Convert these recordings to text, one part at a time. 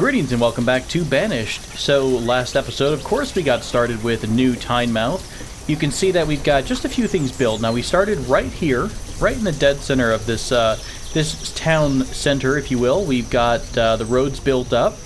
Greetings and welcome back to Banished. So last episode, of course, we got started with a new Tynemouth. You can see that we've got just a few things built. Now we started right here, right in the dead center of this this town center, if you will. We've got the roads built up.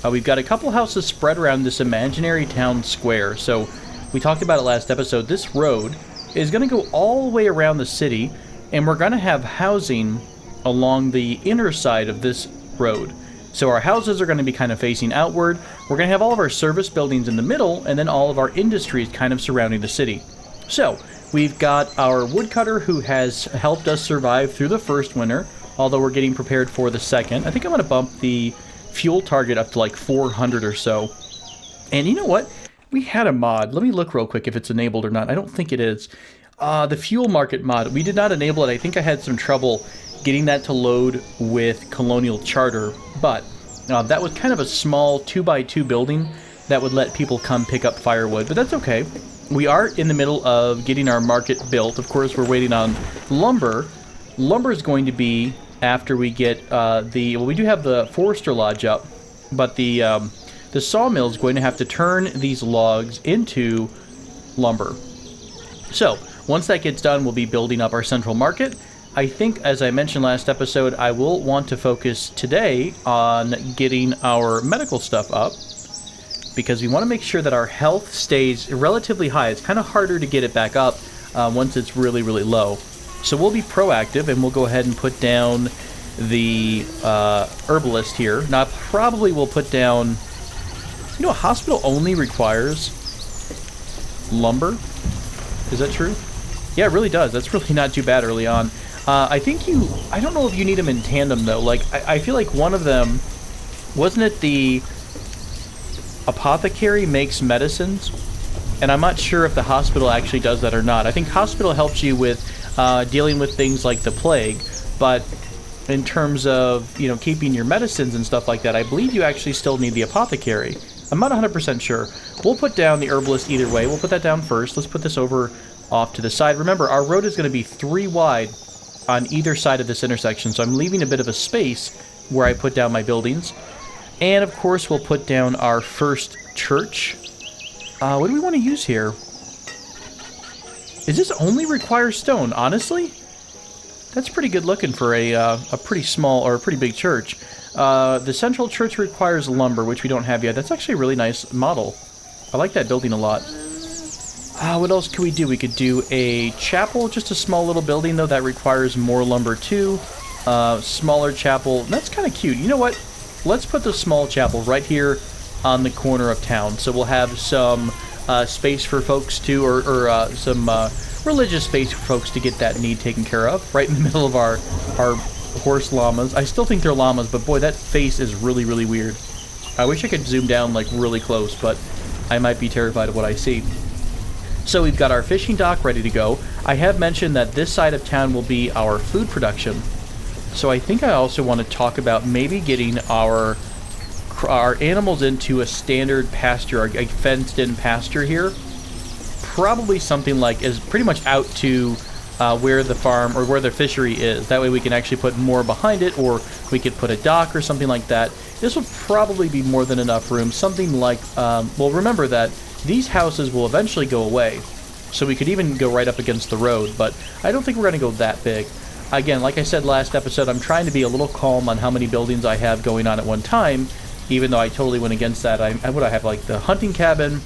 We've got a couple houses spread around this imaginary town square. So we talked about it last episode. This road is going to go all the way around the city, and we're going to have housing along the inner side of this road. So our houses are going to be kind of facing outward. We're going to have all of our service buildings in the middle, and then all of our industries kind of surrounding the city. So we've got our woodcutter who has helped us survive through the first winter, although we're getting prepared for the second. I think I'm going to bump the fuel target up to like 400 or so. And you know what? We had a mod. Let me look real quick if it's enabled or not. I don't think it is. The fuel market mod. We did not enable it. I think I had some trouble getting that to load with Colonial Charter, but that was kind of a small 2x2 building that would let people come pick up firewood, but that's okay. We are in the middle of getting our market built. Of course, we're waiting on lumber. Lumber is going to be after we get well, we do have the Forester Lodge up, but the sawmill is going to have to turn these logs into lumber. So once that gets done, we'll be building up our central market. I think, as I mentioned last episode, I will want to focus today on getting our medical stuff up, because we want to make sure that our health stays relatively high. It's kind of harder to get it back up once it's really, really low. So we'll be proactive, and we'll go ahead and put down the herbalist here. Now, I probably will put down... You know, a hospital only requires lumber. Is that true? Yeah, it really does. That's really not too bad early on. I think I don't know if you need them in tandem, though. Like, I feel like one of them, wasn't it the apothecary makes medicines? And I'm not sure if the hospital actually does that or not. I think hospital helps you with dealing with things like the plague, but in terms of, you know, keeping your medicines and stuff like that, I believe you actually still need the apothecary. I'm not 100% sure. We'll put down the herbalist either way. We'll put that down first. Let's put this over off to the side. Remember, our road is going to be 3 wide on either side of this intersection, so I'm leaving a bit of a space where I put down my buildings. And of course, we'll put down our first church. What do we want to use here? Is this only require stone? Honestly, that's pretty good looking for a pretty small or a pretty big church. The central church requires lumber, which we don't have yet. That's actually a really nice model. I like that building a lot. What else could we do? We could do a chapel, just a small little building, though, that requires more lumber, too. Smaller chapel. That's kind of cute. You know what? Let's put the small chapel right here on the corner of town. So we'll have some space for folks to, or some religious space for folks to get that need taken care of, right in the middle of our horse llamas. I still think they're llamas, but boy, that face is really, really weird. I wish I could zoom down, like, really close, but I might be terrified of what I see. So we've got our fishing dock ready to go. I have mentioned that this side of town will be our food production. So I think I also want to talk about maybe getting our animals into a standard pasture, a fenced-in pasture here. Probably something like is pretty much out to where the farm or where the fishery is. That way we can actually put more behind it, or we could put a dock or something like that. This will probably be more than enough room. Something like, well, remember that these houses will eventually go away, so we could even go right up against the road, but I don't think we're going to go that big. Again, like I said last episode, I'm trying to be a little calm on how many buildings I have going on at one time, even though I totally went against that. I have like the hunting cabin,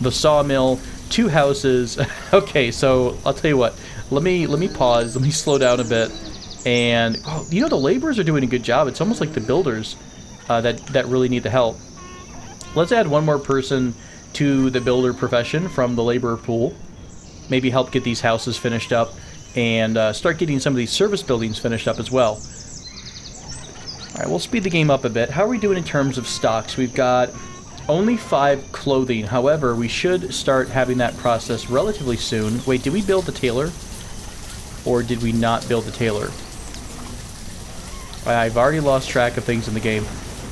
the sawmill, 2 houses. Okay, so I'll tell you what, let me pause, let me slow down a bit, and you know, the laborers are doing a good job. It's almost like the builders that really need the help. Let's add one more person to the builder profession from the laborer pool. Maybe help get these houses finished up and start getting some of these service buildings finished up as well. Alright, we'll speed the game up a bit. How are we doing in terms of stocks? We've got only 5 clothing. However, we should start having that process relatively soon. Wait, did we build the tailor? Or did we not build the tailor? I've already lost track of things in the game.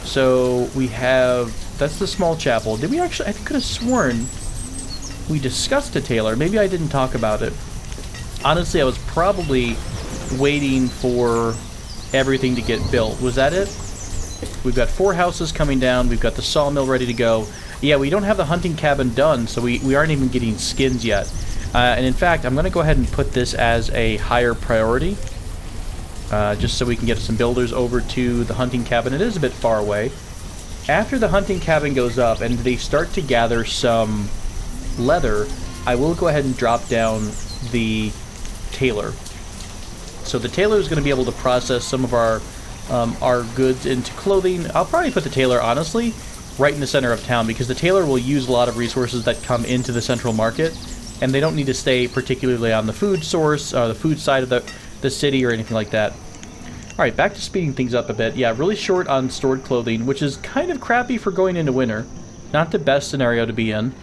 So we have... That's the small chapel. Did we actually... I could have sworn we discussed a tailor. Maybe I didn't talk about it. Honestly, I was probably waiting for everything to get built. Was that it? We've got 4 houses coming down. We've got the sawmill ready to go. Yeah, we don't have the hunting cabin done, so we aren't even getting skins yet. And in fact, I'm going to go ahead and put this as a higher priority, just so we can get some builders over to the hunting cabin. It is a bit far away. After the hunting cabin goes up and they start to gather some leather, I will go ahead and drop down the tailor. So the tailor is going to be able to process some of our goods into clothing. I'll probably put the tailor, honestly, right in the center of town, because the tailor will use a lot of resources that come into the central market, and they don't need to stay particularly on the food source, or the food side of the city or anything like that. Alright, back to speeding things up a bit. Yeah, really short on stored clothing, which is kind of crappy for going into winter. Not the best scenario to be in,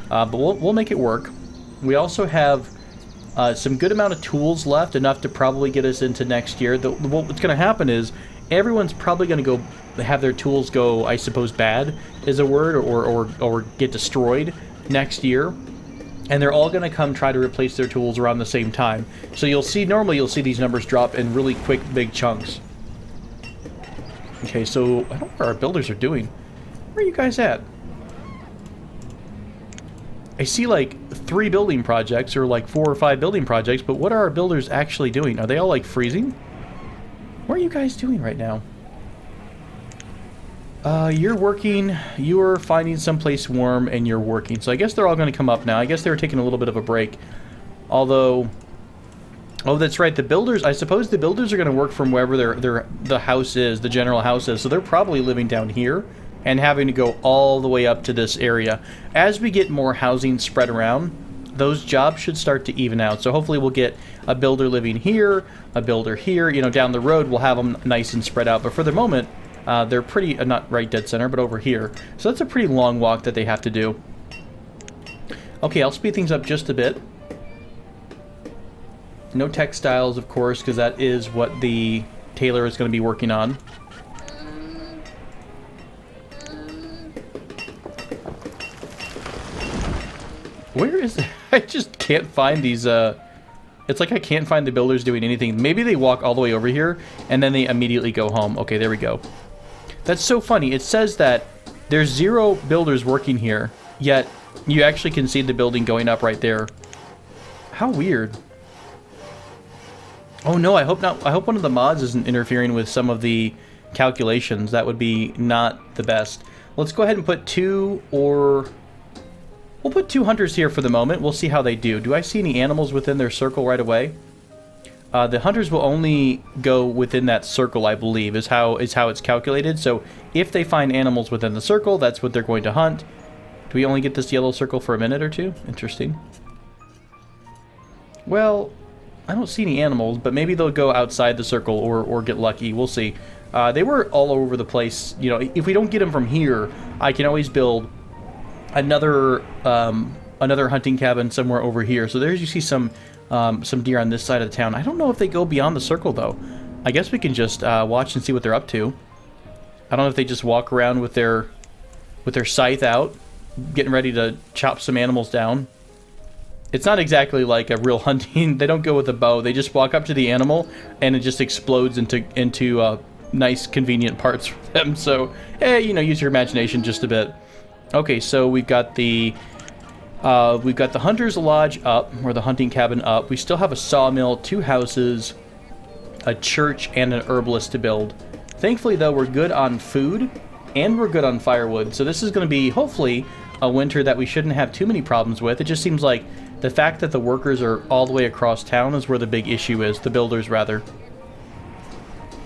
but we'll make it work. We also have some good amount of tools left, enough to probably get us into next year. What's going to happen is everyone's probably going to go have their tools go, I suppose, bad is a word, or get destroyed next year. And they're all going to come try to replace their tools around the same time. So normally you'll see these numbers drop in really quick, big chunks. Okay, so I don't know what our builders are doing. Where are you guys at? I see like 3 building projects, or like 4 or 5 building projects, but what are our builders actually doing? Are they all like freezing? What are you guys doing right now? You're working, you're finding someplace warm, and you're working. So I guess they're all going to come up now. I guess they were taking a little bit of a break. Although, oh, that's right, the builders, I suppose the builders are going to work from wherever the house is, the general house is. So they're probably living down here and having to go all the way up to this area. As we get more housing spread around, those jobs should start to even out. So hopefully we'll get a builder living here, a builder here. You know, down the road we'll have them nice and spread out. But for the moment, they're pretty, not right dead center, but over here. So that's a pretty long walk that they have to do. Okay, I'll speed things up just a bit. No textiles, of course, because that is what the tailor is going to be working on. Where is it? I just can't find these, it's like I can't find the builders doing anything. Maybe they walk all the way over here, and then they immediately go home. Okay, there we go. That's so funny. It says that there's 0 builders working here, yet you actually can see the building going up right there. How weird. Oh no, I hope not. I hope one of the mods isn't interfering with some of the calculations. That would be not the best. Let's go ahead and put 2, or we'll put 2 hunters here for the moment. We'll see how they do. Do I see any animals within their circle right away? The hunters will only go within that circle, I believe, is how it's calculated. So if they find animals within the circle, that's what they're going to hunt. Do we only get this yellow circle for a minute or 2? Interesting. Well, I don't see any animals, but maybe they'll go outside the circle or get lucky. We'll see. They were all over the place. You know, if we don't get them from here, I can always build another hunting cabin somewhere over here. So there's, you see some deer on this side of the town. I don't know if they go beyond the circle, though. I guess we can just watch and see what they're up to. I don't know if they just walk around with their scythe out, getting ready to chop some animals down. It's not exactly like a real hunting. They don't go with a bow. They just walk up to the animal, and it just explodes into nice, convenient parts for them. So, you know, use your imagination just a bit. Okay, so we've got the hunter's lodge up, or the hunting cabin up. We still have a sawmill, 2 houses, a church, and an herbalist to build. Thankfully, though, we're good on food, and we're good on firewood. So this is going to be, hopefully, a winter that we shouldn't have too many problems with. It just seems like the fact that the workers are all the way across town is where the big issue is. The builders, rather.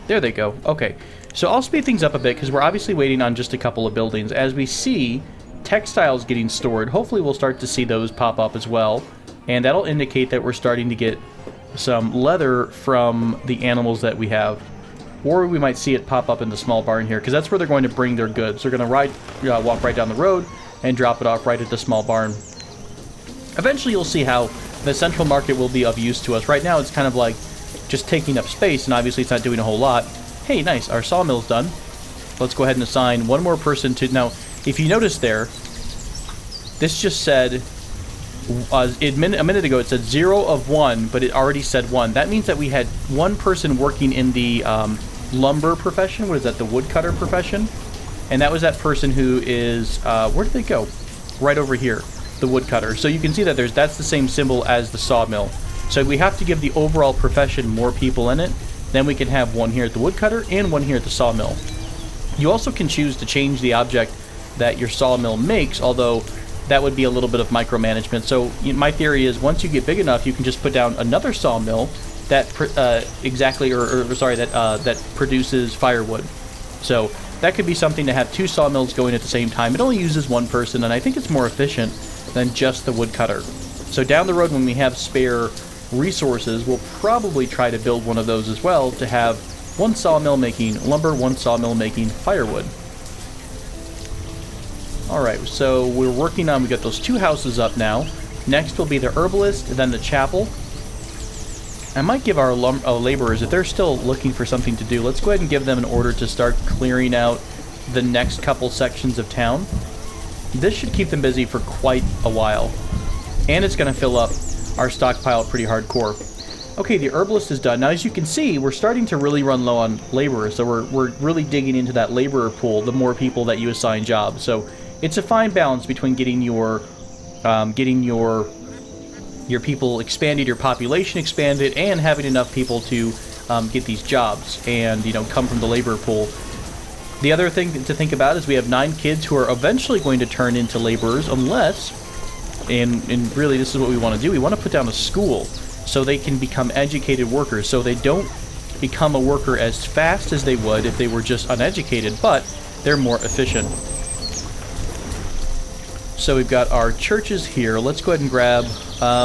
There they go. Okay. So I'll speed things up a bit, because we're obviously waiting on just a couple of buildings. As we see textiles getting stored, hopefully we'll start to see those pop up as well. And that'll indicate that we're starting to get some leather from the animals that we have. Or we might see it pop up in the small barn here, because that's where they're going to bring their goods. They're going to walk right down the road and drop it off right at the small barn. Eventually you'll see how the central market will be of use to us. Right now it's kind of like just taking up space, and obviously it's not doing a whole lot. Hey, nice, our sawmill's done. Let's go ahead and assign one more person to... Now, if you notice there, this just said... a minute ago it said 0 of 1, but it already said 1. That means that we had 1 person working in the lumber profession. What is that? The woodcutter profession. And that was that person who is, where did they go? Right over here, the woodcutter. So you can see that that's the same symbol as the sawmill. So we have to give the overall profession more people in it. Then we can have one here at the woodcutter and one here at the sawmill. You also can choose to change the object that your sawmill makes, although that would be a little bit of micromanagement. So my theory is once you get big enough, you can just put down another sawmill that that produces firewood. So that could be something to have two sawmills going at the same time. It only uses one person, and I think it's more efficient than just the woodcutter. So down the road, when we have spare resources, we'll probably try to build one of those as well, to have one sawmill making lumber, one sawmill making firewood. Alright, so we're working on, we got those two houses up now. Next will be the herbalist, and then the chapel. I might give our laborers, if they're still looking for something to do, let's go ahead and give them an order to start clearing out the next couple sections of town. This should keep them busy for quite a while. And it's going to fill up our stockpile pretty hardcore. Okay, the herbalist is done. Now, as you can see, we're starting to really run low on laborers, so we're really digging into that laborer pool the more people that you assign jobs. So it's a fine balance between getting your people expanded, your population expanded, and having enough people to get these jobs and, come from the labor pool. The other thing to think about is we have 9 kids who are eventually going to turn into laborers unless, and really this is what we want to do, we want to put down a school so they can become educated workers, so they don't become a worker as fast as they would if they were just uneducated, but they're more efficient. So we've got our churches here. Let's go ahead and grab...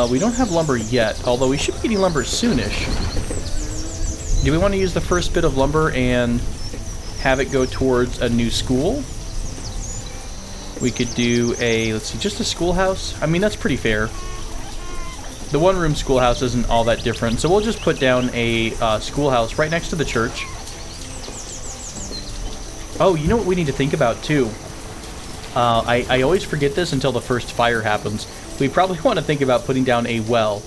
we don't have lumber yet, although we should be getting lumber soonish. Do we want to use the first bit of lumber and have it go towards a new school? We could do a... let's see, just a schoolhouse? I mean, that's pretty fair. The one-room schoolhouse isn't all that different, so we'll just put down a schoolhouse right next to the church. Oh, you know what we need to think about, too? I always forget this until the first fire happens. We probably want to think about putting down a well.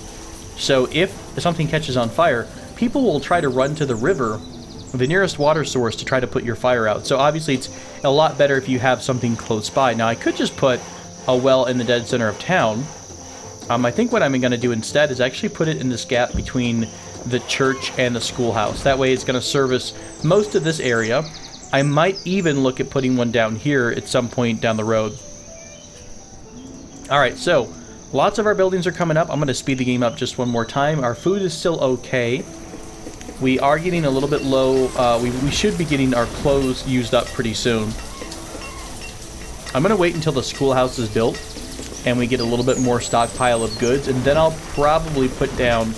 So if something catches on fire, people will try to run to the river, the nearest water source, to try to put your fire out. So obviously it's a lot better if you have something close by. Now I could just put a well in the dead center of town. I think what I'm going to do instead is actually put it in this gap between the church and the schoolhouse. That way it's going to service most of this area. I might even look at putting one down here at some point down the road. Alright, so lots of our buildings are coming up. I'm going to speed the game up just one more time. Our food is still okay. We are getting a little bit low. We should be getting our clothes used up pretty soon. I'm going to wait until the schoolhouse is built and we get a little bit more stockpile of goods, and then I'll probably put down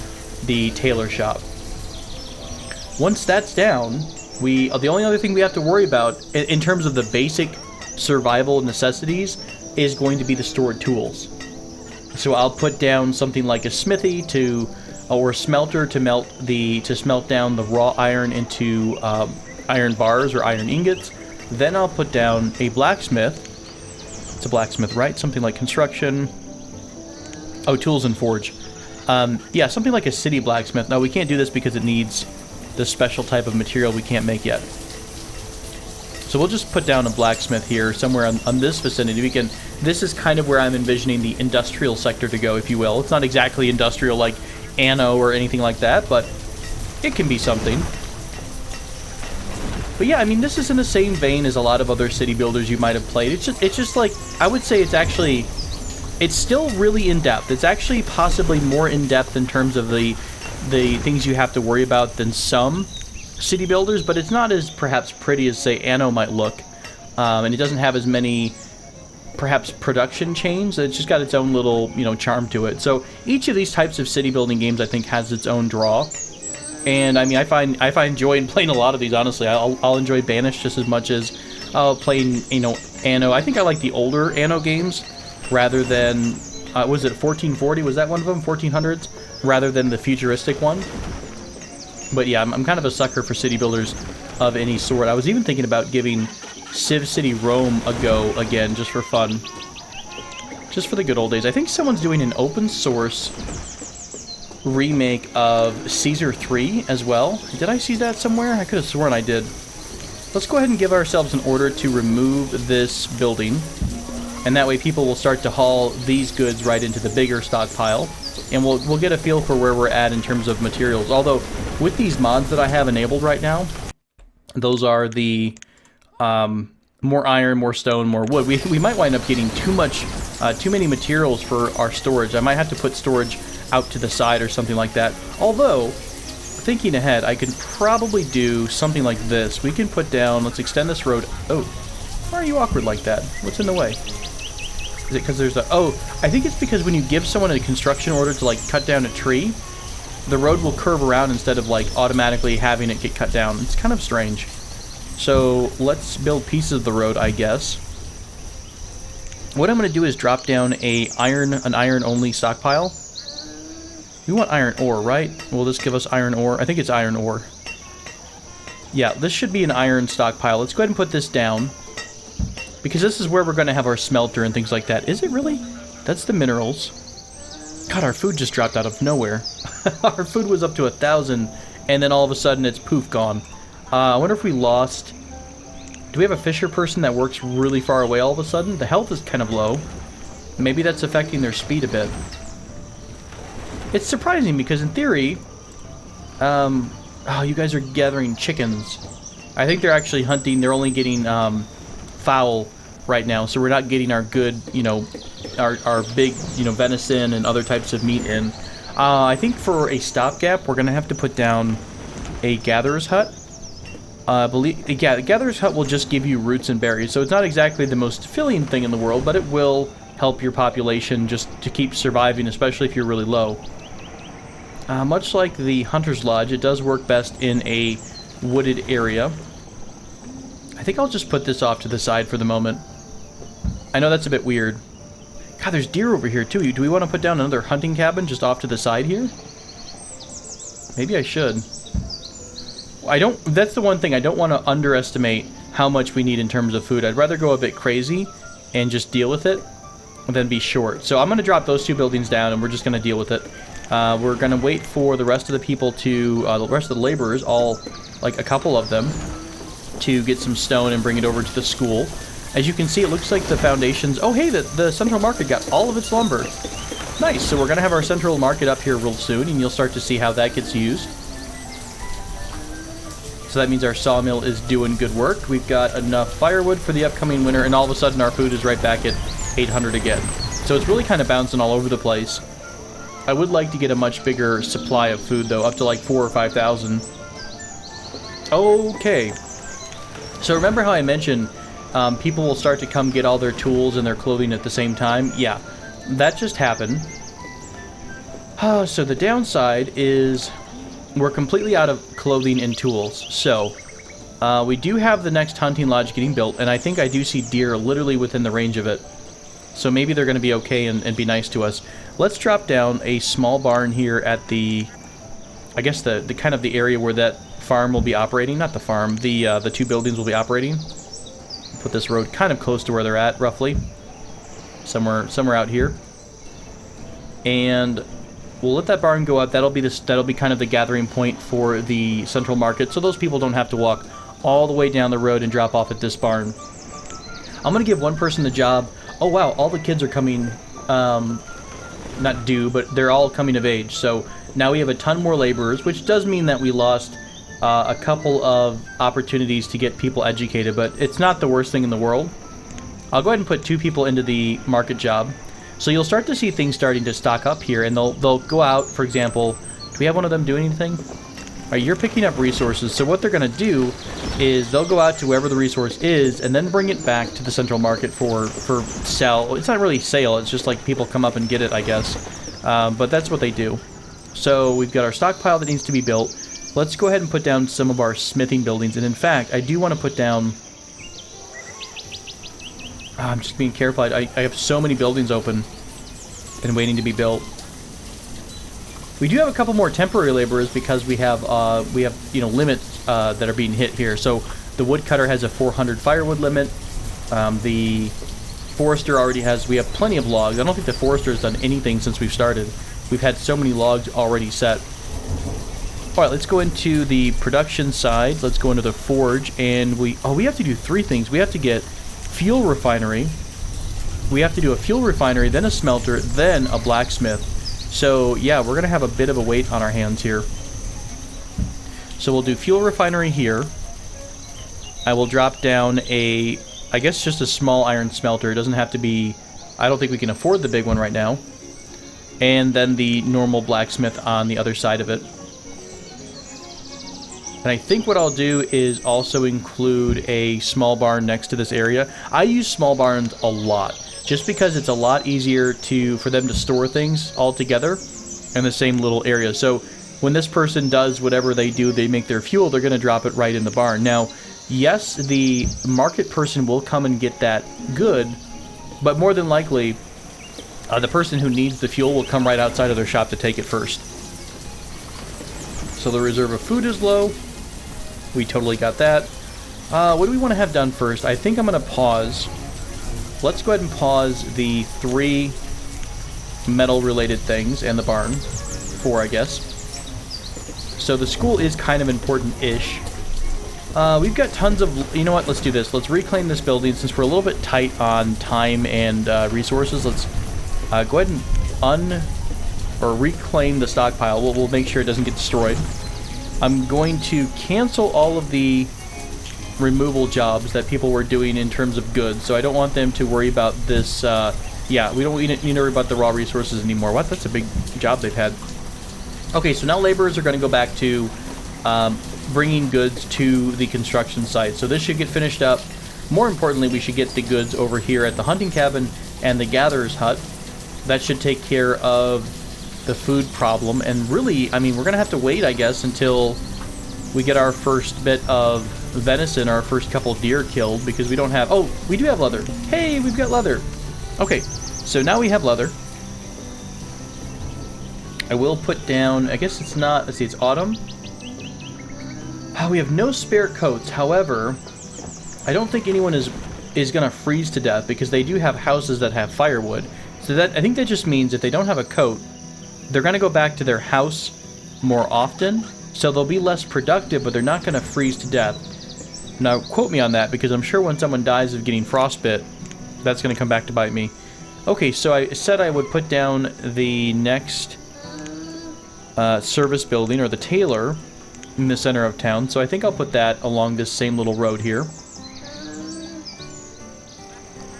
the tailor shop. Once that's down, the only other thing we have to worry about in terms of the basic survival necessities is going to be the stored tools. So I'll put down something like a smithy or smelter to smelt down the raw iron into iron bars or iron ingots. Then I'll put down a blacksmith. It's a blacksmith, right? Something like construction. Oh, tools and forge. Yeah, something like a city blacksmith. Now we can't do this because it needs the special type of material we can't make yet. So we'll just put down a blacksmith here somewhere on this vicinity. This is kind of where I'm envisioning the industrial sector to go, if you will. It's not exactly industrial like Anno or anything like that, but it can be something. But yeah, I mean, this is in the same vein as a lot of other city builders you might have played. It's just like, I would say it's still really in-depth. It's actually possibly more in-depth in terms of the things you have to worry about than some city builders, but it's not as perhaps pretty as, say, Anno might look. And it doesn't have as many, perhaps, production chains. It's just got its own little, charm to it. So each of these types of city building games, I think, has its own draw. And I mean, I find joy in playing a lot of these. Honestly, I'll enjoy Banished just as much as playing, Anno. I think I like the older Anno games rather than was it 1440? Was that one of them? 1400s, rather than the futuristic one. But yeah, I'm kind of a sucker for city builders of any sort. I was even thinking about giving Civ City Rome a go again, just for fun, just for the good old days. I think someone's doing an open source remake of Caesar 3 as well. Did I see that somewhere? I could have sworn I did. Let's go ahead and give ourselves an order to remove this building, and that way people will start to haul these goods right into the bigger stockpile, and we'll get a feel for where we're at in terms of materials. Although, with these mods that I have enabled right now, those are the more iron, more stone, more wood. We might wind up getting too many materials for our storage. I might have to put storage out to the side or something like that. Although, thinking ahead, I could probably do something like this. We can put down, let's extend this road. Oh, why are you awkward like that? What's in the way? Is it because there's a... Oh, I think it's because when you give someone a construction order to, like, cut down a tree, the road will curve around instead of, like, automatically having it get cut down. It's kind of strange. So, let's build pieces of the road, I guess. What I'm going to do is drop down an iron-only stockpile. We want iron ore, right? Will this give us iron ore? I think it's iron ore. Yeah, this should be an iron stockpile. Let's go ahead and put this down, because this is where we're going to have our smelter and things like that. Is it really? That's the minerals. God, our food just dropped out of nowhere. Our food was up to 1,000, and then all of a sudden it's poof, gone. I wonder if we lost... Do we have a fisher person that works really far away all of a sudden? The health is kind of low. Maybe that's affecting their speed a bit. It's surprising because in theory... oh, you guys are gathering chickens. I think they're actually hunting. They're only getting fowl right now, so we're not getting our good, you know, our big, you know, venison and other types of meat in. I think for a stopgap, we're going to have to put down a gatherer's hut. Yeah, the gatherer's hut will just give you roots and berries, so it's not exactly the most filling thing in the world, but it will help your population just to keep surviving, especially if you're really low. Much like the Hunter's Lodge, it does work best in a wooded area. I think I'll just put this off to the side for the moment. I know that's a bit weird. God, there's deer over here too. Do we want to put down another hunting cabin just off to the side here? Maybe I should. That's the one thing, I don't want to underestimate how much we need in terms of food. I'd rather go a bit crazy and just deal with it than be short. So I'm going to drop those two buildings down and we're just going to deal with it. We're going to wait for the rest of the people to, the rest of the laborers, like a couple of them, to get some stone and bring it over to the school. As you can see, it looks like the foundations... Oh, hey, the central market got all of its lumber. Nice, so we're going to have our central market up here real soon, and you'll start to see how that gets used. So that means our sawmill is doing good work. We've got enough firewood for the upcoming winter, and all of a sudden our food is right back at 800 again. So it's really kind of bouncing all over the place. I would like to get a much bigger supply of food, though, up to like 4,000 or 5,000. Okay. So remember how I mentioned people will start to come get all their tools and their clothing at the same time? Yeah, that just happened. So the downside is we're completely out of clothing and tools. So we do have the next hunting lodge getting built, and I think I do see deer literally within the range of it. So maybe they're going to be okay and be nice to us. Let's drop down a small barn here at the, I guess the kind of the area where that farm will be operating. Not the farm, the two buildings will be operating. Put this road kind of close to where they're at, roughly. Somewhere out here. And we'll let that barn go up. That'll be kind of the gathering point for the central market, so those people don't have to walk all the way down the road and drop off at this barn. I'm going to give one person the job. Oh wow, all the kids are coming, not due, but they're all coming of age. So now we have a ton more laborers, which does mean that we lost a couple of opportunities to get people educated, but it's not the worst thing in the world. I'll go ahead and put 2 people into the market job. So you'll start to see things starting to stock up here, and they'll go out, for example. Do we have one of them do anything? All right, you're picking up resources, so what they're going to do is they'll go out to wherever the resource is and then bring it back to the central market for sale. It's not really sale, it's just like people come up and get it, I guess. But that's what they do. So we've got our stockpile that needs to be built. Let's go ahead and put down some of our smithing buildings, and in fact, I do want to put down... I'm just being careful. I have so many buildings open and waiting to be built. We do have a couple more temporary laborers because we have you know, limits that are being hit here. So the woodcutter has a 400 firewood limit. The forester already has. We have plenty of logs. I don't think the forester has done anything since we've started. we've had so many logs already set. Alright, let's go into the production side. Let's go into the forge, and we have to do 3 things. We have to get fuel refinery. We have to do a fuel refinery, then a smelter, then a blacksmith. So, yeah, we're going to have a bit of a weight on our hands here. So we'll do fuel refinery here. I will drop down I guess just a small iron smelter. It doesn't have to be... I don't think we can afford the big one right now. And then the normal blacksmith on the other side of it. And I think what I'll do is also include a small barn next to this area. I use small barns a lot, just because it's a lot easier for them to store things all together in the same little area. So when this person does whatever they do, they make their fuel, they're going to drop it right in the barn. Now, yes, the market person will come and get that good, but more than likely, the person who needs the fuel will come right outside of their shop to take it first. So the reserve of food is low. We totally got that. What do we want to have done first? I think I'm going to pause. Let's go ahead and pause the 3 metal-related things and the barn. 4, I guess. So the school is kind of important-ish. We've got tons of... You know what? Let's do this. Let's reclaim this building. Since we're a little bit tight on time and resources, let's go ahead and reclaim the stockpile. We'll make sure it doesn't get destroyed. I'm going to cancel all of the removal jobs that people were doing in terms of goods, so I don't want them to worry about this. Yeah, we don't need to worry about the raw resources anymore. What? That's a big job they've had. Okay, so now laborers are going to go back to bringing goods to the construction site. So this should get finished up. More importantly, we should get the goods over here at the hunting cabin and the gatherer's hut. That should take care of the food problem. And really, I mean, we're going to have to wait, I guess, until we get our first bit of venison, our first couple deer killed, because we don't have... Oh, we do have leather. Hey, we've got leather. Okay, so now we have leather. I will put down... I guess it's not... Let's see, it's autumn. We have no spare coats. However, I don't think anyone is going to freeze to death, because they do have houses that have firewood. So that I think that just means if they don't have a coat, they're going to go back to their house more often. So they'll be less productive, but they're not going to freeze to death. Now, quote me on that, because I'm sure when someone dies of getting frostbite, that's going to come back to bite me. Okay, so I said I would put down the next service building, or the tailor, in the center of town. So I think I'll put that along this same little road here.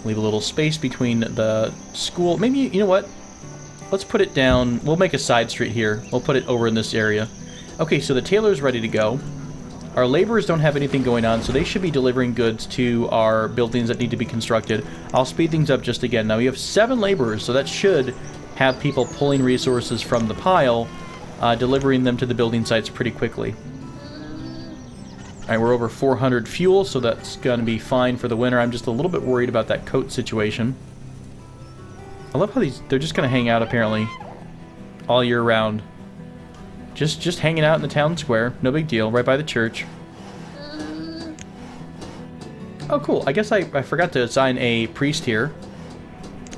Leave a little space between the school. Maybe, you know what? Let's put it down. We'll make a side street here. We'll put it over in this area. Okay, so the tailor's ready to go. Our laborers don't have anything going on, so they should be delivering goods to our buildings that need to be constructed. I'll speed things up just again. Now, we have 7 laborers, so that should have people pulling resources from the pile, delivering them to the building sites pretty quickly. Alright, we're over 400 fuel, so that's going to be fine for the winter. I'm just a little bit worried about that coat situation. I love how they're just going to hang out, apparently, all year round. Just hanging out in the town square. No big deal. Right by the church. Oh, cool. I guess I forgot to assign a priest here.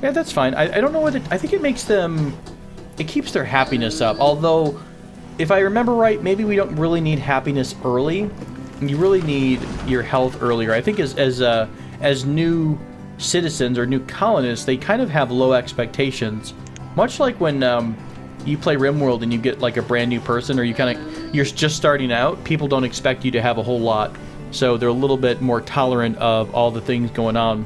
Yeah, that's fine. I don't know what I think it makes them... It keeps their happiness up. Although, if I remember right, maybe we don't really need happiness early. You really need your health earlier. I think as new citizens or new colonists, they kind of have low expectations. Much like when you play RimWorld and you get like a brand new person, or you're just starting out, people don't expect you to have a whole lot. So they're a little bit more tolerant of all the things going on.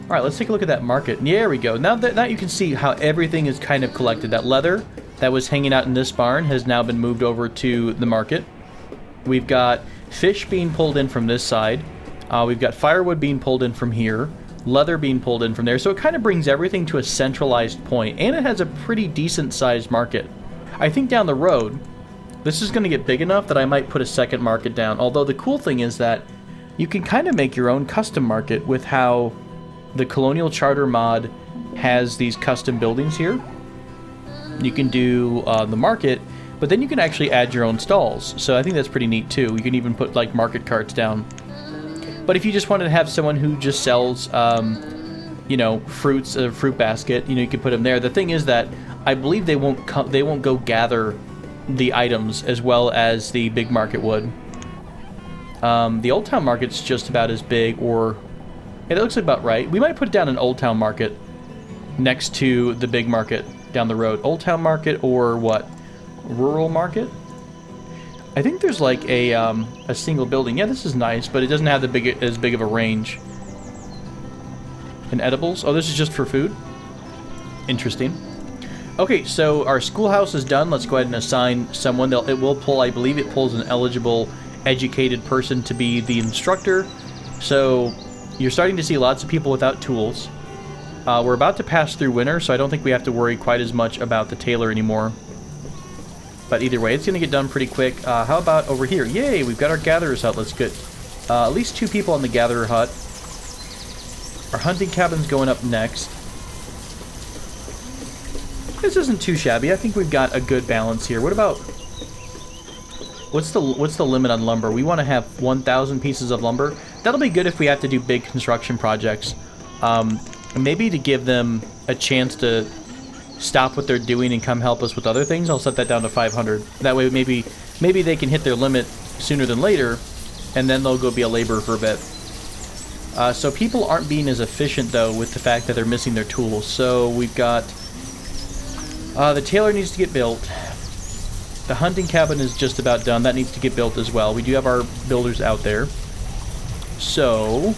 Alright, let's take a look at that market. There we go. Now that you can see how everything is kind of collected. That leather that was hanging out in this barn has now been moved over to the market. We've got fish being pulled in from this side. We've got firewood being pulled in from here. Leather being pulled in from there. So it kind of brings everything to a centralized point. And it has a pretty decent-sized market. I think down the road, this is going to get big enough that I might put a second market down. Although the cool thing is that you can kind of make your own custom market with how the Colonial Charter mod has these custom buildings here. You can do the market, but then you can actually add your own stalls. So I think that's pretty neat too. You can even put like market carts down. But if you just wanted to have someone who just sells you know, fruits, a fruit basket. You know, you can put them there. The thing is that I believe they won't go gather the items as well as the big market would. The Old Town Market's just about as big, or it looks about right. We might put down an Old Town Market next to the big market down the road. Old Town Market or what? Rural Market? I think there's like a single building. Yeah, this is nice, but it doesn't have as big of a range. And edibles? Oh, this is just for food? Interesting. Okay, so our schoolhouse is done. Let's go ahead and assign someone. It will pull, I believe it pulls an eligible, educated person to be the instructor. So you're starting to see lots of people without tools. We're about to pass through winter, so I don't think we have to worry quite as much about the tailor anymore. But either way, it's going to get done pretty quick. How about over here? Yay, we've got our gatherer's hut. Let's get at least 2 people on the gatherer hut. Our hunting cabin's going up next. This isn't too shabby. I think we've got a good balance here. What about... What's the limit on lumber? We want to have 1,000 pieces of lumber. That'll be good if we have to do big construction projects. Maybe to give them a chance to stop what they're doing and come help us with other things, I'll set that down to 500. That way maybe they can hit their limit sooner than later, and then they'll go be a laborer for a bit. So people aren't being as efficient, though, with the fact that they're missing their tools. So we've got... the tailor needs to get built. The hunting cabin is just about done. That needs to get built as well. We do have our builders out there. So...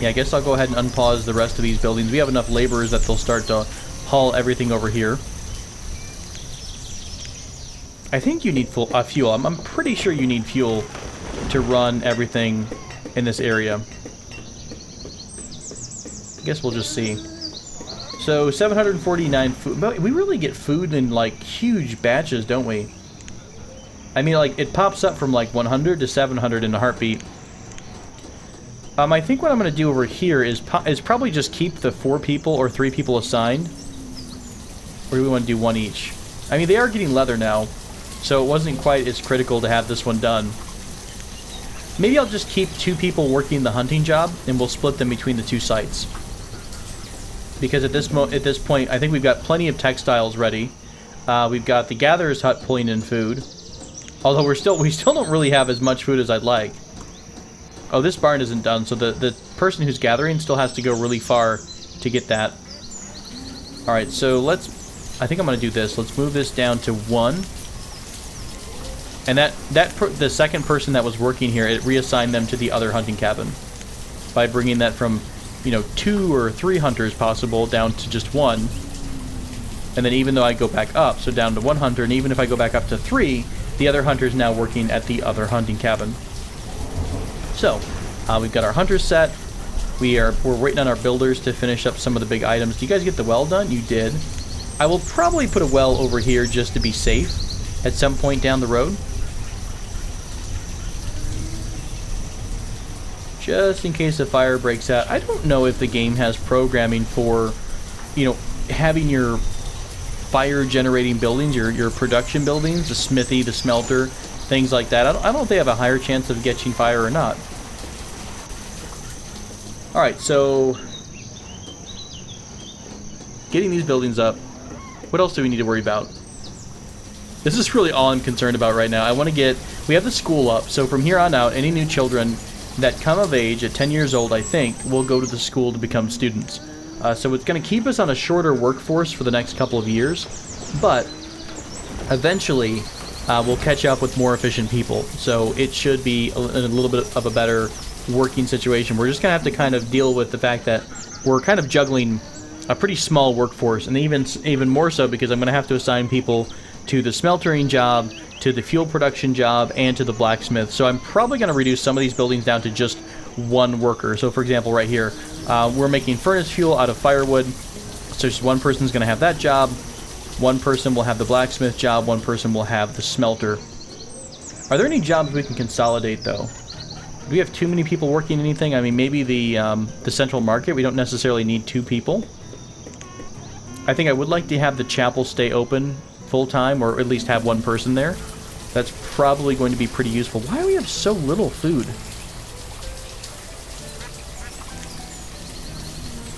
yeah, I guess I'll go ahead and unpause the rest of these buildings. We have enough laborers that they'll start to haul everything over here. I think you need fuel. I'm pretty sure you need fuel to run everything in this area. I guess we'll just see. So, 749 food. But we really get food in, like, huge batches, don't we? I mean, like, it pops up from, like, 100 to 700 in a heartbeat. I think what I'm going to do over here is probably just keep the 4 people or 3 people assigned. Or do we want to do 1 each? I mean, they are getting leather now, so it wasn't quite as critical to have this one done. Maybe I'll just keep 2 people working the hunting job, and we'll split them between the 2 sites. Because at this point, I think we've got plenty of textiles ready. We've got the gatherer's hut pulling in food. Although we still don't really have as much food as I'd like. Oh, this barn isn't done, so the person who's gathering still has to go really far to get that. Alright, so I think I'm going to do this. Let's move this down to 1. And the second person that was working here, it reassigned them to the other hunting cabin. By bringing that from, you know, 2 or 3 hunters possible down to just 1. And then even though I go back up, so down to 1 hunter, and even if I go back up to 3, the other hunter's now working at the other hunting cabin. So, we've got our hunters set. We're waiting on our builders to finish up some of the big items. Do you guys get the well done? You did. I will probably put a well over here just to be safe at some point down the road. Just in case a fire breaks out. I don't know if the game has programming for, you know, having your fire-generating buildings, your production buildings, the smithy, the smelter, things like that. I don't know if they have a higher chance of catching fire or not. Alright, so getting these buildings up. What else do we need to worry about? This is really all I'm concerned about right now. We have the school up, so from here on out, any new children that come of age at 10 years old, I think, will go to the school to become students. So it's going to keep us on a shorter workforce for the next couple of years, but eventually we'll catch up with more efficient people. So it should be a little bit of a better working situation. We're just going to have to kind of deal with the fact that we're kind of juggling a pretty small workforce, and even more so because I'm going to have to assign people to the smeltering job, to the fuel production job, and to the blacksmith. So I'm probably going to reduce some of these buildings down to just 1 worker. So for example, right here, we're making furnace fuel out of firewood. So just 1 person's going to have that job. 1 person will have the blacksmith job. 1 person will have the smelter. Are there any jobs we can consolidate, though? Do we have too many people working anything? I mean, maybe the central market. We don't necessarily need 2 people. I think I would like to have the chapel stay open full-time, or at least have 1 person there. That's probably going to be pretty useful. Why do we have so little food?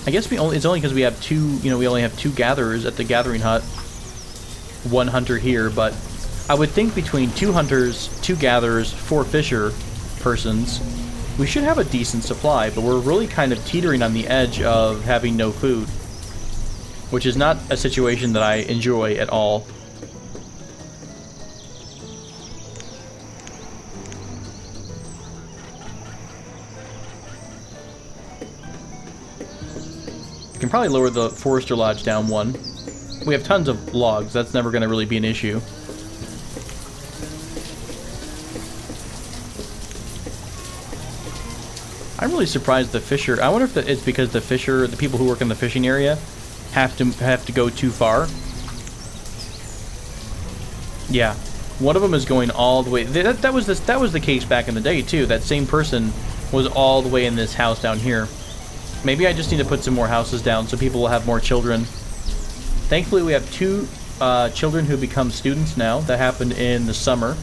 I guess it's only because we have two, we only have 2 gatherers at the gathering hut. 1 hunter here, but I would think between 2 hunters, 2 gatherers, 4 fisher persons, we should have a decent supply, but we're really kind of teetering on the edge of having no food, which is not a situation that I enjoy at all. Can probably lower the Forester Lodge down 1. We have tons of logs. That's never going to really be an issue. I'm really surprised the fisher... I wonder if it's because the people who work in the fishing area have to go too far. Yeah. One of them is going all the way... That was the case back in the day, too. That same person was all the way in this house down here. Maybe I just need to put some more houses down so people will have more children. Thankfully, we have 2 children who become students now. That happened in the summer.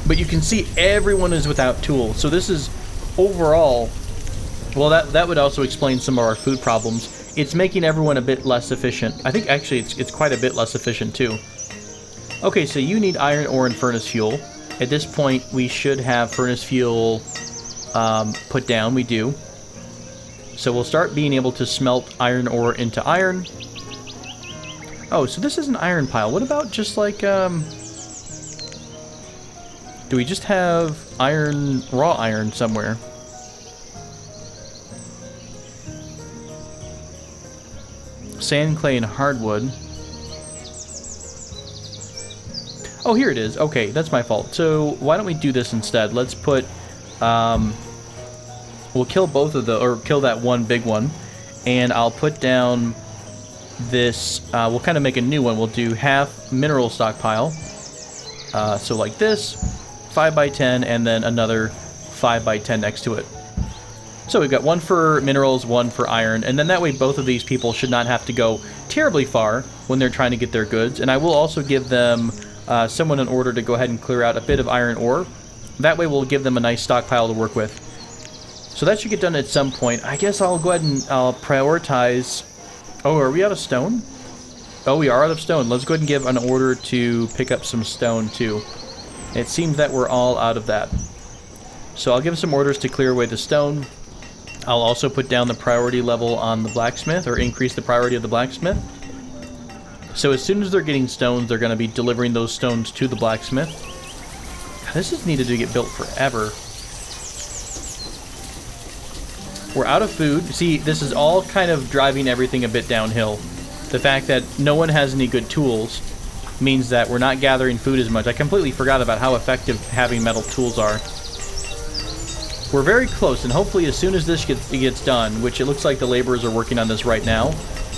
But you can see everyone is without tools. So this is overall... Well, that would also explain some of our food problems. It's making everyone a bit less efficient. I think, actually, it's quite a bit less efficient, too. Okay, so you need iron ore and furnace fuel. At this point, we should have furnace fuel... put down. We do. So we'll start being able to smelt iron ore into iron. Oh, so this is an iron pile. What about just like, do we just have iron, raw iron somewhere? Sand, clay, and hardwood. Oh, here it is. Okay, that's my fault. So why don't we do this instead? Let's put... we'll kill both of or kill that one big one, and I'll put down this, we'll kind of make a new one. We'll do half mineral stockpile, so like this, 5x10, and then another 5x10 next to it. So we've got 1 for minerals, 1 for iron, and then that way both of these people should not have to go terribly far when they're trying to get their goods, and I will also give them someone an order to go ahead and clear out a bit of iron ore. That way we'll give them a nice stockpile to work with. So that should get done at some point. I guess I'll go ahead and I'll prioritize... Oh, are we out of stone? Oh, we are out of stone. Let's go ahead and give an order to pick up some stone, too. It seems that we're all out of that. So I'll give some orders to clear away the stone. I'll also put down the priority level on the blacksmith, or increase the priority of the blacksmith. So as soon as they're getting stones, they're going to be delivering those stones to the blacksmith. God, this is needed to get built forever. We're out of food. See, this is all kind of driving everything a bit downhill. The fact that no one has any good tools means that we're not gathering food as much. I completely forgot about how effective having metal tools are. We're very close, and hopefully as soon as this gets done, which it looks like the laborers are working on this right now,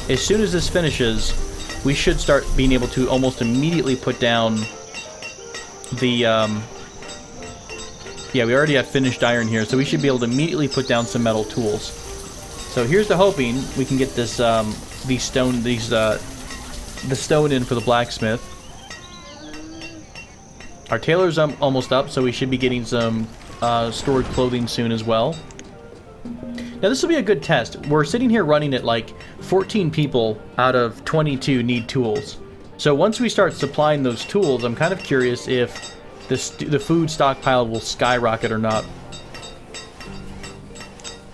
as soon as this finishes, we should start being able to almost immediately put down the... Yeah, we already have finished iron here, so we should be able to immediately put down some metal tools. So here's the hoping we can get this the stone in for the blacksmith. Our tailor's almost up, so we should be getting some stored clothing soon as well. Now this will be a good test. We're sitting here running at like 14 people out of 22 need tools. So once we start supplying those tools, I'm kind of curious if the food stockpile will skyrocket or not.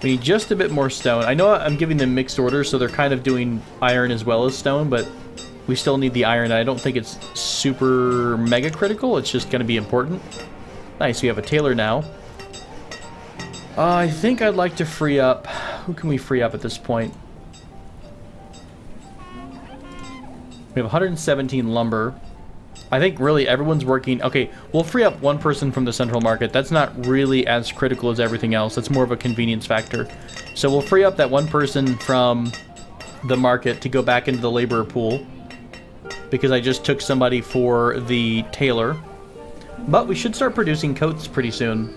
We need just a bit more stone. I know I'm giving them mixed orders, so they're kind of doing iron as well as stone, but we still need the iron. I don't think it's super mega critical. It's just going to be important. Nice, we have a tailor now. I think I'd like to free up... Who can we free up at this point? We have 117 lumber. I think really everyone's working... Okay, we'll free up 1 person from the central market. That's not really as critical as everything else. That's more of a convenience factor. So we'll free up that 1 person from the market to go back into the laborer pool, because I just took somebody for the tailor. But we should start producing coats pretty soon.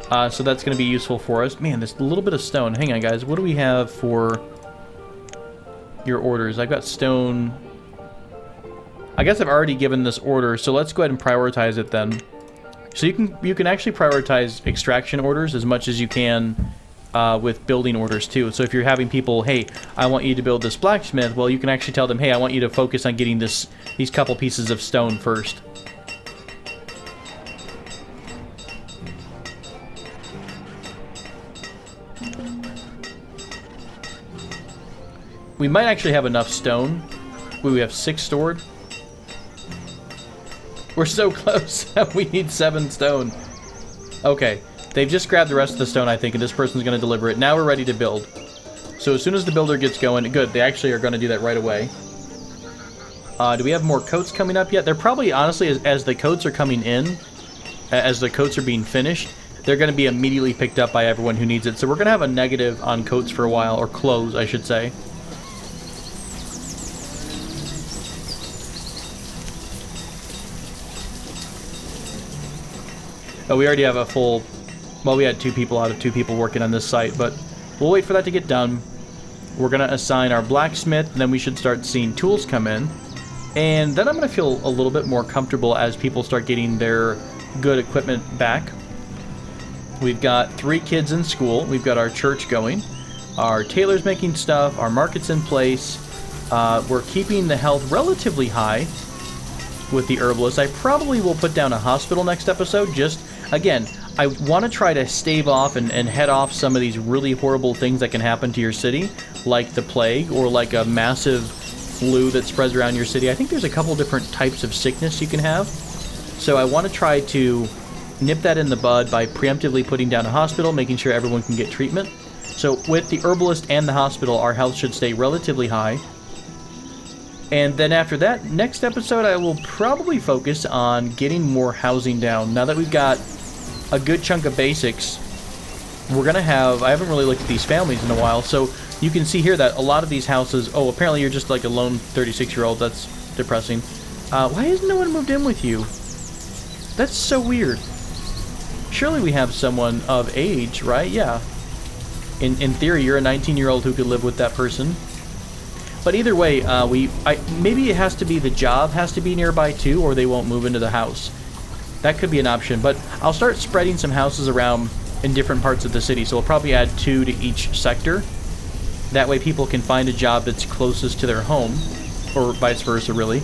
So that's going to be useful for us. Man, there's a little bit of stone. Hang on, guys. What do we have for your orders? I've got stone... I guess I've already given this order, so let's go ahead and prioritize it then. So you can actually prioritize extraction orders as much as you can with building orders too. So if you're having people, hey, I want you to build this blacksmith, well, you can actually tell them, hey, I want you to focus on getting these couple pieces of stone first. We might actually have enough stone. We have 6 stored. We're so close. We need 7 stone. Okay. They've just grabbed the rest of the stone, I think, and this person's going to deliver it. Now we're ready to build. So as soon as the builder gets going... Good, they actually are going to do that right away. Do we have more coats coming up yet? They're probably, honestly, as the coats are coming in, as the coats are being finished, they're going to be immediately picked up by everyone who needs it. So we're going to have a negative on coats for a while, or clothes, I should say. Oh, we already have a full... Well, we had 2 people out of 2 people working on this site, but we'll wait for that to get done. We're going to assign our blacksmith, and then we should start seeing tools come in. And then I'm going to feel a little bit more comfortable as people start getting their good equipment back. We've got 3 kids in school. We've got our church going. Our tailor's making stuff. Our market's in place. We're keeping the health relatively high with the herbalist. I probably will put down a hospital next episode. Just, again, I want to try to stave off and head off some of these really horrible things that can happen to your city, like the plague or like a massive flu that spreads around your city. I think there's a couple different types of sickness you can have. So I want to try to nip that in the bud by preemptively putting down a hospital, making sure everyone can get treatment. So with the herbalist and the hospital, our health should stay relatively high. And then after that, next episode, I will probably focus on getting more housing down. Now that we've got a good chunk of basics, we're going to have... I haven't really looked at these families in a while, so you can see here that a lot of these houses... Oh, apparently you're just like a lone 36-year-old. That's depressing. Why has no one moved in with you? That's so weird. Surely we have someone of age, right? Yeah. In theory, you're a 19-year-old who could live with that person. But either way, maybe it has to be the job has to be nearby too, or they won't move into the house. That could be an option, but I'll start spreading some houses around in different parts of the city, so we'll probably add 2 to each sector. That way people can find a job that's closest to their home, or vice versa, really.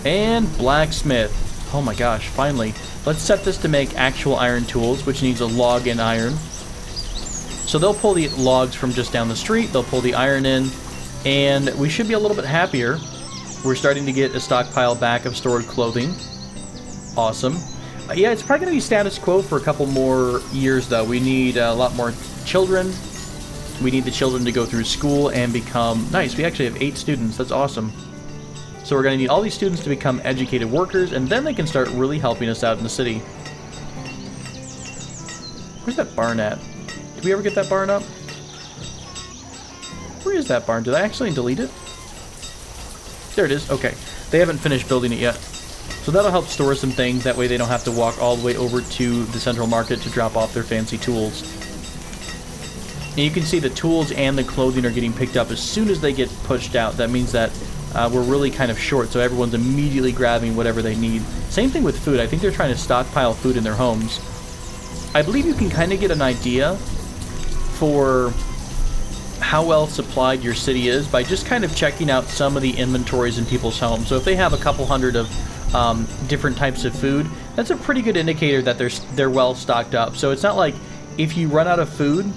And blacksmith. Oh my gosh, finally. Let's set this to make actual iron tools, which needs a log and iron. So they'll pull the logs from just down the street, they'll pull the iron in, and we should be a little bit happier. We're starting to get a stockpile back of stored clothing. Awesome. Yeah, it's probably going to be status quo for a couple more years, though. We need a lot more children. We need the children to go through school and become... Nice, we actually have 8 students. That's awesome. So we're going to need all these students to become educated workers, and then they can start really helping us out in the city. Where's that barn at? Did we ever get that barn up? Where is that barn? Did I actually delete it? There it is. Okay. They haven't finished building it yet. So that'll help store some things. That way they don't have to walk all the way over to the central market to drop off their fancy tools. And you can see the tools and the clothing are getting picked up as soon as they get pushed out. That means that we're really kind of short, so everyone's immediately grabbing whatever they need. Same thing with food. I think they're trying to stockpile food in their homes. I believe you can kind of get an idea for how well supplied your city is by just kind of checking out some of the inventories in people's homes. So if they have a couple hundred of different types of food, that's a pretty good indicator that they're well stocked up. So it's not like if you run out of food,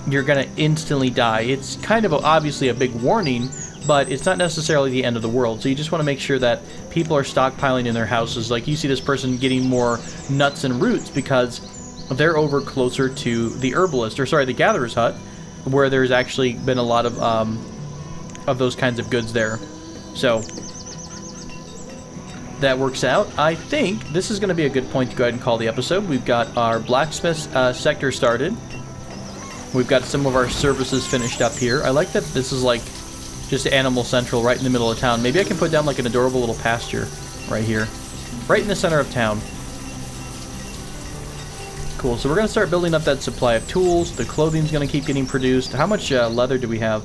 you're going to instantly die. It's kind of obviously a big warning, but it's not necessarily the end of the world. So you just want to make sure that people are stockpiling in their houses. Like you see this person getting more nuts and roots because they're over closer to the herbalist, or sorry, the gatherer's hut, where there's actually been a lot of those kinds of goods there. So that works out. I think this is going to be a good point to go ahead and call the episode. We've got our blacksmith sector started. We've got some of our services finished up here. I like that this is like just Animal Central right in the middle of town. Maybe I can put down like an adorable little pasture right here, right in the center of town. Cool, so we're going to start building up that supply of tools. The clothing's going to keep getting produced. How much leather do we have?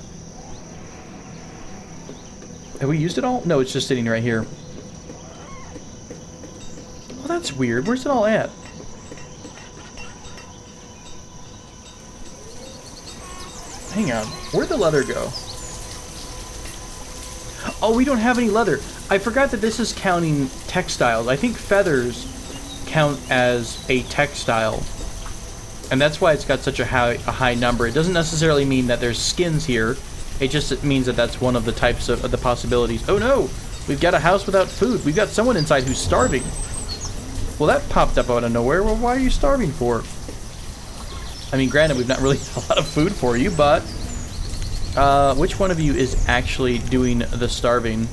Have we used it all? No, it's just sitting right here. Well, that's weird. Where's it all at? Hang on. Where'd the leather go? Oh, we don't have any leather. I forgot that this is counting textiles. I think feathers count as a textile. And that's why it's got such a high number. It doesn't necessarily mean that there's skins here. It just means that that's one of the types of the possibilities. Oh no! We've got a house without food. We've got someone inside who's starving. Well, that popped up out of nowhere. Well, why are you starving for? I mean, granted, we've not really a lot of food for you, but... which one of you is actually doing the starving?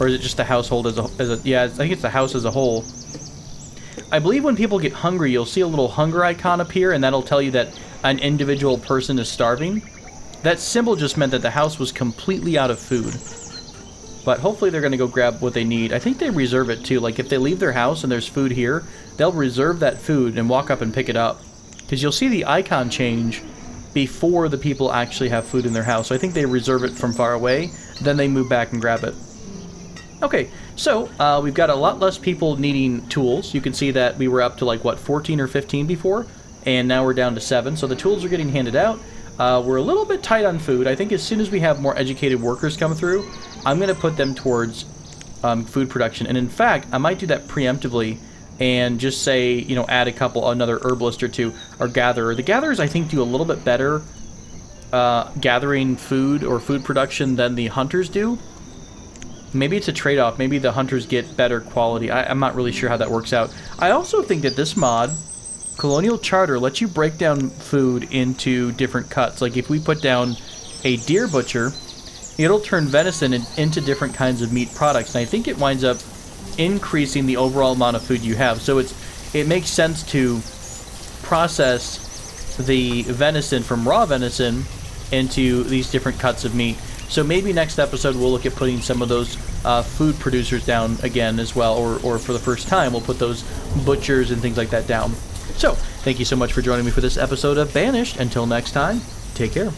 Or is it just the household as a... Yeah, I think it's the house as a whole. I believe when people get hungry, you'll see a little hunger icon appear, and that'll tell you that an individual person is starving. That symbol just meant that the house was completely out of food. But hopefully they're going to go grab what they need. I think they reserve it too. Like if they leave their house and there's food here, they'll reserve that food and walk up and pick it up. Because you'll see the icon change before the people actually have food in their house. So I think they reserve it from far away, then they move back and grab it. Okay, so we've got a lot less people needing tools. You can see that we were up to like, what, 14 or 15 before? And now we're down to 7. So the tools are getting handed out. We're a little bit tight on food. I think as soon as we have more educated workers come through, I'm going to put them towards food production. And in fact, I might do that preemptively and just say, you know, add another herbalist or two, or gatherer. The gatherers, I think, do a little bit better gathering food or food production than the hunters do. Maybe it's a trade-off. Maybe the hunters get better quality. I'm not really sure how that works out. I also think that this mod, Colonial Charter, lets you break down food into different cuts. Like if we put down a deer butcher, it'll turn venison into different kinds of meat products. And I think it winds up increasing the overall amount of food you have. So it makes sense to process the venison from raw venison into these different cuts of meat. So maybe next episode we'll look at putting some of those food producers down again as well, or for the first time we'll put those butchers and things like that down. So, thank you so much for joining me for this episode of Banished. Until next time, take care.